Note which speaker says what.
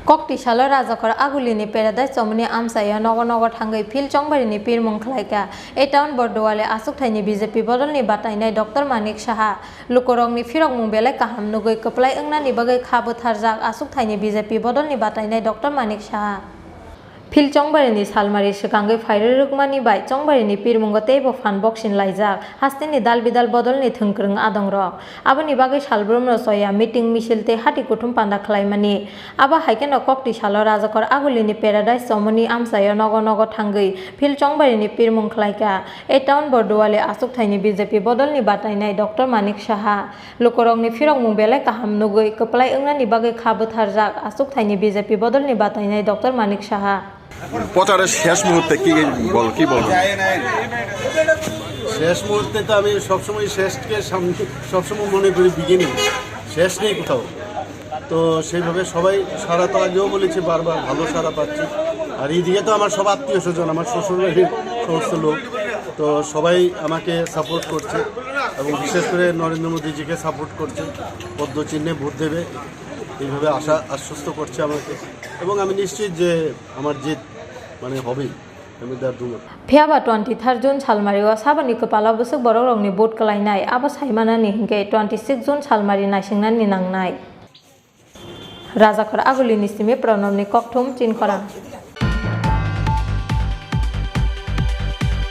Speaker 1: Kokti Shalo Razakor Agulini Paradise Chowmuhani Amchaio Nogo thangwi Phil Chongbari Pirmung Khlaikha A town Bordowale Asukthani BJP Bodolni Batainai Dr.Manik Saha Lukorongni Pirmung Belai Kaham Nogo Keplai Engnani Bagai Khabu Tharjak Asukthani BJP Bodolni Batainai Dr.Manik Saha Phil Chongbari Salmari Shikangai Fire Rukmani by Chongbari Pirmung Tebo Fan Boxing Laijak Hastini Dal Bidal Bodolni Thungkrung Adongrok Abani Bagai Shalbrum Soya Meeting Mishilte Hati Kutum Panda Khlaimani Aba Haikeno Kokti Shalo Razakor Agulini Paradise Chowmuhani Amchaio Nogo thangwi Phil Chongbari Pirmung Khlaikha A town Bordowale Asukthani BJP Bodolni Batainai Dr.Manik Saha Lukorongni Pirmung Belai Kaham Nogo Keplai Engnani Bagai Khabu Tharjak Asukthani BJP Bodolni Batainai Dr.Manik Saha
Speaker 2: প্রচারের শেষ মুহূর্তে কি বলবো
Speaker 3: শেষ মুহূর্তে তো আমি সবসময় শেষকে সবসময় মনে করি বিগিনিং শেষ নেই কোথাও তো সেইভাবে সবাই সারা তো আগেও বলেছি বারবার ভালো সারা পাচ্ছি আর এইদিকে তো আমার সব আত্মীয় স্বজন আমার শ্বশুরবাড়ির সমস্ত লোক তো সবাই আমাকে সাপোর্ট করছে এবং বিশেষ করে নরেন্দ্র মোদীজিকে সাপোর্ট করছে পদ্মচিহ্নে ভোট দেবে এইভাবে আশ্বস্ত করছে আমাকে এবং আমি নিশ্চিত যে আমার জিত মানে হবেই আমি তার দুমত
Speaker 1: Phiaba 23 June Salmari wa sabani kepala busuk bororongni bot kelainai aba saimanani hingke 26 June Salmari naisingnan ninangnai Razakor Agulini Simi Pranamni Kokthum Chin Khorang